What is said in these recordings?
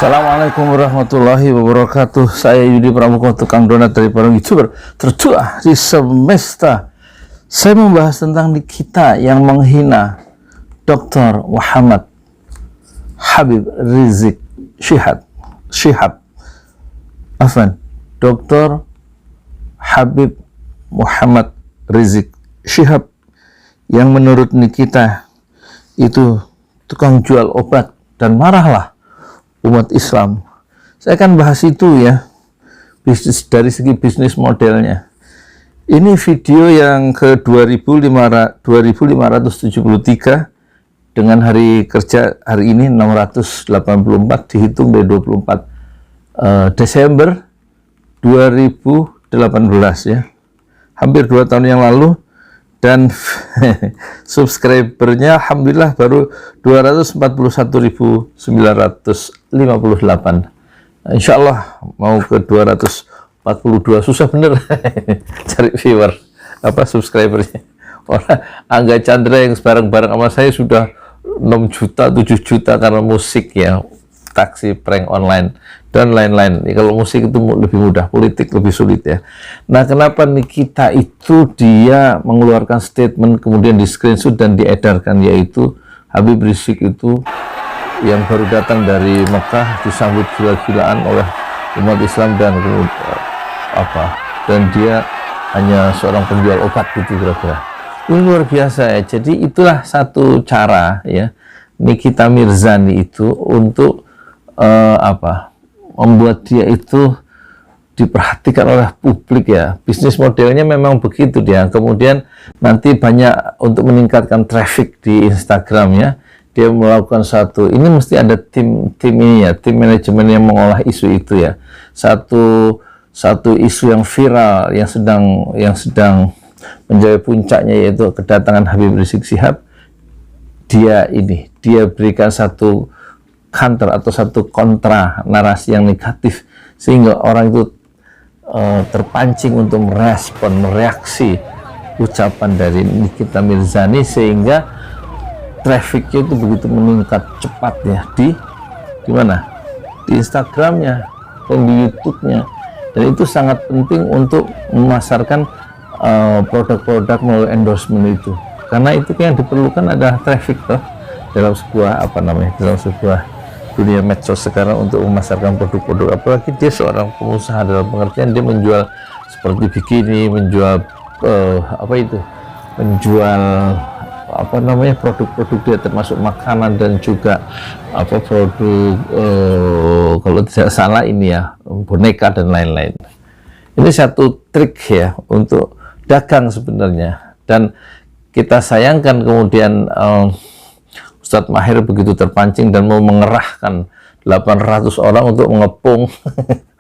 Assalamualaikum warahmatullahi wabarakatuh. Saya Yudi Pramuka, tukang donat dari para YouTuber tertua di semesta. Saya membahas tentang Nikita yang menghina Dr. Muhammad Habib Rizik Syihab. Dr. Habib Muhammad Rizik Syihab yang menurut Nikita itu tukang jual obat, dan marahlah umat Islam. Saya akan bahas itu ya, bisnis dari segi bisnis modelnya. Ini video yang ke 2573 dengan hari kerja hari ini 684, dihitung dari 24 Desember 2018 ya. Hampir 2 tahun yang lalu, dan subscribernya alhamdulillah baru 241.958. Insya Allah mau ke 242, susah bener cari viewer subscribernya. Orang Angga Chandra yang bareng-bareng sama saya sudah 6 juta 7 juta karena musik ya, taksi prank online dan lain-lain. Kalau musik itu lebih mudah, politik lebih sulit ya. Nah, kenapa Nikita itu dia mengeluarkan statement kemudian di screenshot dan diedarkan, yaitu Habib Rizik itu yang baru datang dari Mekah disambut gila-gilaan oleh umat Islam dan dan dia hanya seorang penjual obat gitu kira-kira. Ini luar biasa ya. Jadi itulah satu cara ya Nikita Mirzani itu untuk membuat dia itu diperhatikan oleh publik ya. Bisnis modelnya memang begitu dia. Kemudian nanti banyak untuk meningkatkan traffic di Instagram ya. Dia melakukan ini mesti ada tim ini ya, tim manajemen yang mengolah isu itu ya. Satu isu yang viral yang sedang menjadi puncaknya, yaitu kedatangan Habib Rizik Syihab. Dia berikan satu counter atau satu kontra narasi yang negatif, sehingga orang itu terpancing untuk mereaksi ucapan dari Nikita Mirzani, sehingga trafficnya itu begitu meningkat cepat ya di mana? Di Instagramnya dan di YouTube-nya. Dan itu sangat penting untuk memasarkan produk-produk melalui endorsement itu, karena itu yang diperlukan adalah traffic dalam sebuah dalam sebuah dunia medsos sekarang untuk memasarkan produk-produk. Apalagi dia seorang pengusaha dalam pengertian dia menjual seperti bikini, menjual produk-produk dia termasuk makanan dan juga produk kalau tidak salah ini ya boneka dan lain-lain. Ini satu trik ya untuk dagang sebenarnya, dan kita sayangkan kemudian Ustadz Mahir begitu terpancing dan mau mengerahkan 800 orang untuk mengepung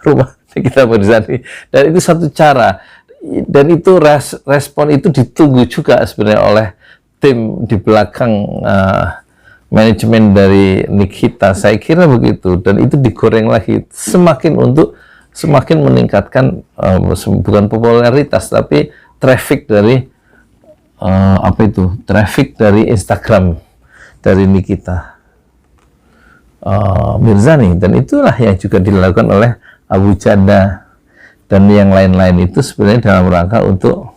rumah Nikita Mirzani, dan itu satu cara, dan itu respon itu ditunggu juga sebenarnya oleh tim di belakang manajemen dari Nikita, saya kira begitu. Dan itu digoreng lagi semakin meningkatkan bukan popularitas tapi traffic dari traffic dari Instagram dari Nikita Mirzani. Dan itulah yang juga dilakukan oleh Abu Janda dan yang lain-lain, itu sebenarnya dalam rangka untuk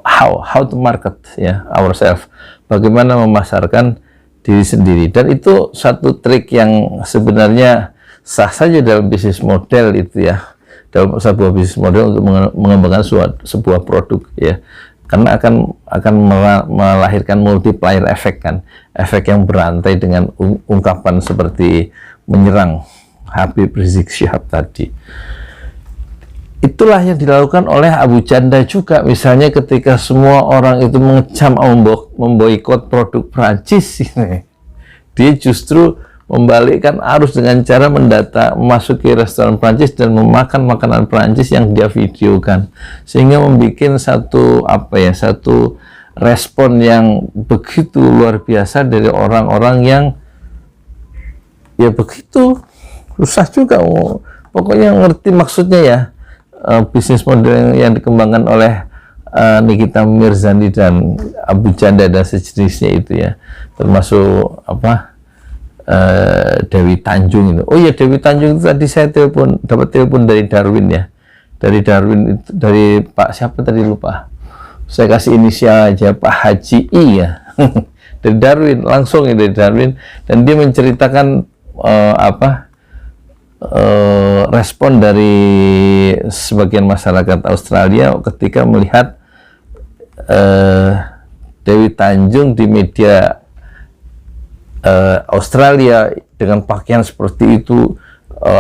how to market ya ourselves, bagaimana memasarkan diri sendiri. Dan itu satu trik yang sebenarnya sah saja dalam bisnis model itu ya, dalam sebuah bisnis model untuk mengembangkan sebuah produk ya, karena akan melahirkan multiplier effect kan, efek yang berantai dengan ungkapan seperti menyerang Habib Rizik Syihab tadi. Itulah yang dilakukan oleh Abu Janda juga, misalnya ketika semua orang itu mengecam memboikot produk Prancis ini, dia justru membalikkan arus dengan cara memasuki restoran Prancis dan memakan makanan Prancis yang dia videokan, sehingga membuat satu respon yang begitu luar biasa dari orang-orang yang ya begitu susah juga pokoknya ngerti maksudnya ya. Bisnis model yang dikembangkan oleh Nikita Mirzani dan Abu Janda dan sejenisnya itu ya, termasuk Dewi Tanjung itu. Oh iya, Dewi Tanjung itu tadi saya dapat telepon dari Darwin ya. Dari Darwin itu, dari Pak siapa tadi lupa. Saya kasih inisial aja, Pak Haji I ya. Dari Darwin, langsung ya dari Darwin, dan dia menceritakan respon dari sebagian masyarakat Australia ketika melihat Dewi Tanjung di media Australia dengan pakaian seperti itu,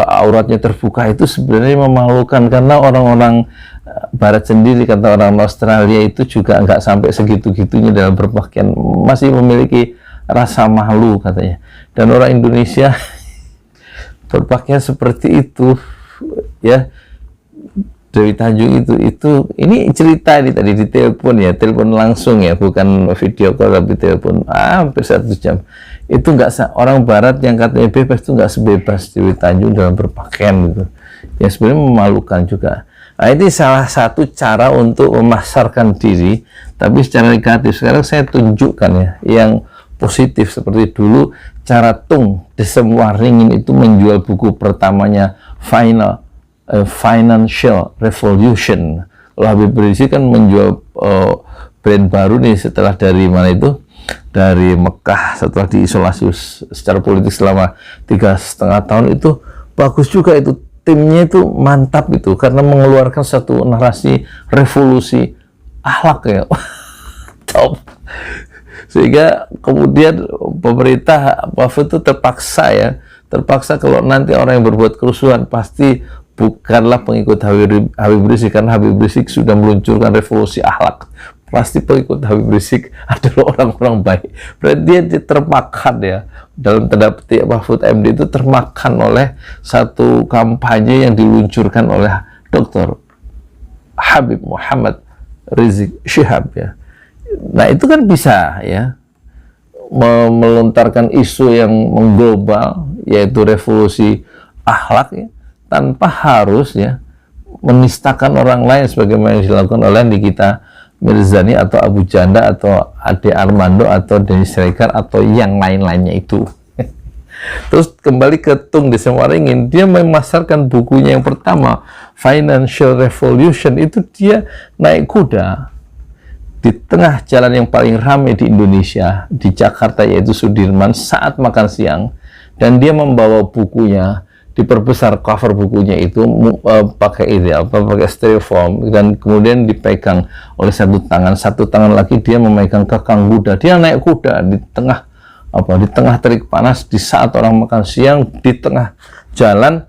auratnya terbuka, itu sebenarnya memalukan, karena orang-orang Barat sendiri, kata orang Australia, itu juga nggak sampai segitu-gitunya dalam berpakaian, masih memiliki rasa malu katanya. Dan orang Indonesia berpakaian seperti itu ya. Dewi Tanjung ini cerita ini tadi di telepon ya, telepon langsung ya, bukan video call tapi telepon hampir 1 jam. Itu nggak, orang Barat yang katanya bebas itu nggak sebebas Dewi Tanjung dalam berpakaian gitu ya, sebenarnya memalukan juga. Nah, ini salah satu cara untuk memasarkan diri tapi secara negatif. Sekarang saya tunjukkan ya yang positif, seperti dulu cara Tung Desem Waringin itu menjual buku pertamanya Financial Revolution. Kalau Habib Rizik kan menjual brand baru nih setelah dari mana itu, dari Mekah, setelah diisolasi secara politik selama 3,5 tahun. Itu bagus juga, itu timnya itu mantap itu, karena mengeluarkan satu narasi revolusi akhlak ya. Top. Sehingga kemudian pemerintah Mahfud itu terpaksa kalau nanti orang yang berbuat kerusuhan pasti bukanlah pengikut Habib Rizik, karena Habib Rizik sudah meluncurkan revolusi akhlak. Pasti pengikut Habib Rizik adalah orang-orang baik. Berarti dia termakan ya, dalam tanda petik Mahfud MD itu termakan oleh satu kampanye yang diluncurkan oleh Dr. Habib Muhammad Rizik Syihab ya. Nah, itu kan bisa ya melontarkan isu yang mengglobal, yaitu revolusi akhlak ya, tanpa harus ya menistakan orang lain sebagaimana yang dilakukan oleh Nikita Mirzani atau Abu Janda atau Ade Armando atau Denny Siregar atau yang lain-lainnya itu. Terus kembali ke Tung Desem Waringin, dia memasarkan bukunya yang pertama, Financial Revolution, itu dia naik kuda di tengah jalan yang paling ramai di Indonesia, di Jakarta, yaitu Sudirman, saat makan siang, dan dia membawa bukunya, diperbesar cover bukunya itu pakai styrofoam, dan kemudian dipegang oleh satu tangan lagi dia memegang kekang kuda. Dia naik kuda di tengah terik panas, di saat orang makan siang, di tengah jalan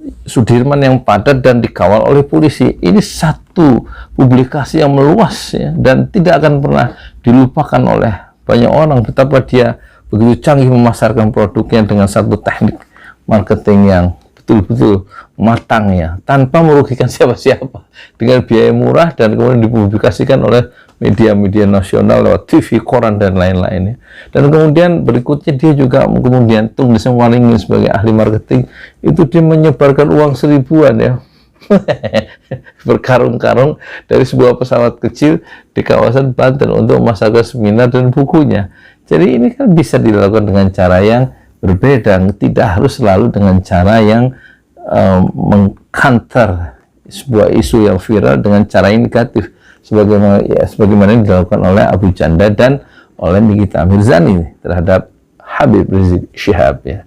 Sudirman yang padat dan dikawal oleh polisi. Ini satu publikasi yang meluas ya, dan tidak akan pernah dilupakan oleh banyak orang betapa dia begitu canggih memasarkan produknya dengan satu teknik marketing yang betul-betul matang ya, tanpa merugikan siapa-siapa, dengan biaya murah, dan kemudian dipublikasikan oleh media-media nasional lewat TV, koran, dan lain-lainnya. Dan kemudian berikutnya dia juga kemudian Tung Desem Waringin sebagai ahli marketing itu dia menyebarkan uang 1000-an ya berkarung-karung dari sebuah pesawat kecil di kawasan Banten untuk memasarkan seminar dan bukunya. Jadi ini kan bisa dilakukan dengan cara yang berbeda, tidak harus selalu dengan cara yang meng-counter sebuah isu yang viral dengan cara yang negatif, sebagaimana yang dilakukan oleh Abu Janda dan oleh Nikita Mirzani terhadap Habib Rizik Syihab ya.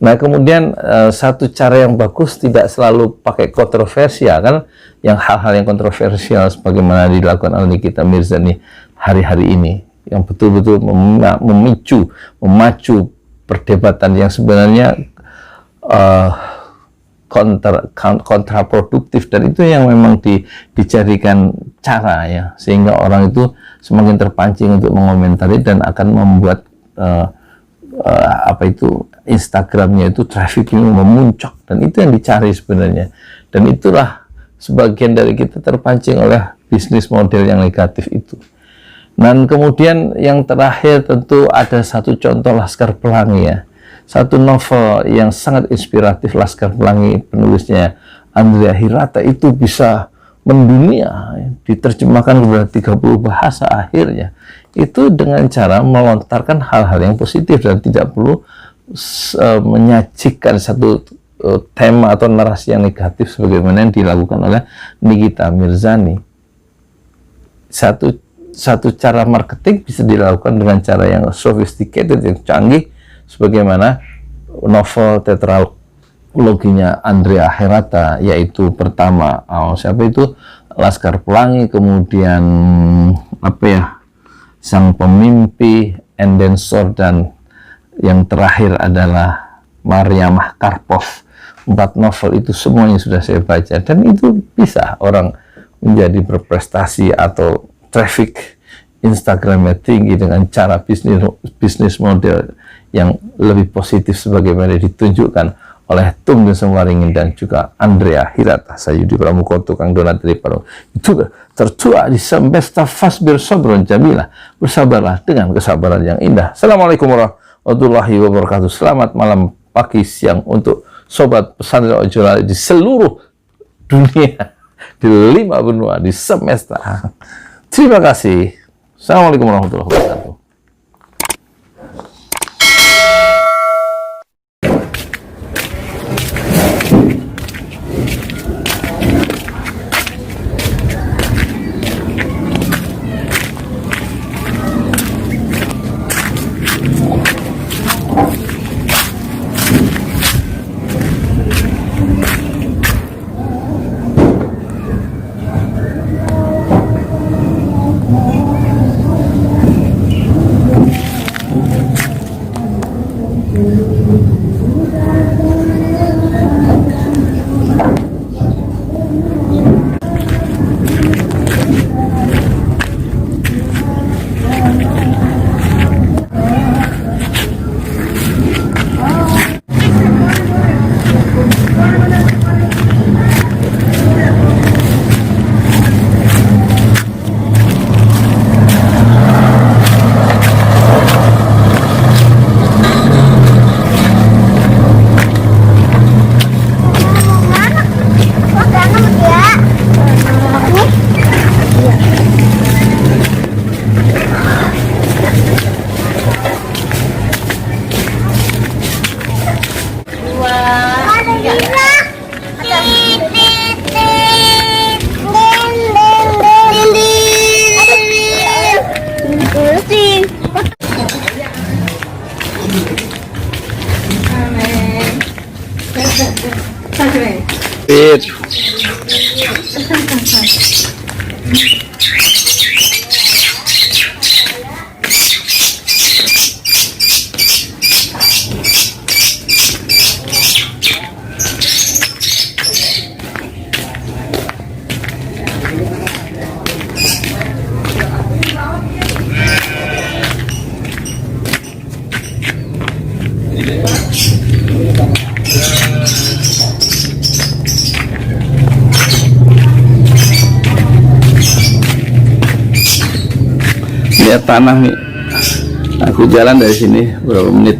Nah, kemudian satu cara yang bagus tidak selalu pakai kontroversial kan, yang hal-hal yang kontroversial sebagaimana dilakukan oleh Nikita Mirzani hari-hari ini, yang betul-betul memacu perdebatan yang sebenarnya kontraproduktif, dan itu yang memang dijadikan cara ya, sehingga orang itu semakin terpancing untuk mengomentari dan akan membuat Instagramnya itu trafficnya memuncak, dan itu yang dicari sebenarnya. Dan itulah sebagian dari kita terpancing oleh bisnis model yang negatif itu. Dan kemudian yang terakhir tentu ada satu contoh Laskar Pelangi ya, satu novel yang sangat inspiratif, Laskar Pelangi, penulisnya Andrea Hirata, itu bisa mendunia, diterjemahkan ke 30 bahasa akhirnya, itu dengan cara melontarkan hal-hal yang positif dan tidak perlu menyajikan satu tema atau narasi yang negatif sebagaimana yang dilakukan oleh Nikita Mirzani. Satu cara marketing bisa dilakukan dengan cara yang sophisticated, yang canggih, sebagaimana novel tetraloginya Andrea Herrata, yaitu pertama siapa itu, Laskar Pelangi, kemudian Sang Pemimpi, and then Sword, dan yang terakhir adalah Mariamah Karpov. 4 novel itu semuanya sudah saya baca, dan itu bisa orang menjadi berprestasi atau traffic Instagramnya tinggi dengan cara bisnis model yang lebih positif sebagaimana ditunjukkan oleh Tum Waringin dan juga Andrea Hirata. Saya Yudi Pramuko, tukang donat dari Padang. Itu tertua di semesta fasbir sobron jamilah. Bersabarlah dengan kesabaran yang indah. Assalamualaikum warahmatullahi wabarakatuh. Selamat malam, pagi, siang untuk sobat pesantren Ojolali di seluruh dunia, di 5 benua, di semesta. Terima kasih. Assalamualaikum warahmatullahi wabarakatuh. Lihat tanah nih, aku jalan dari sini berapa menit.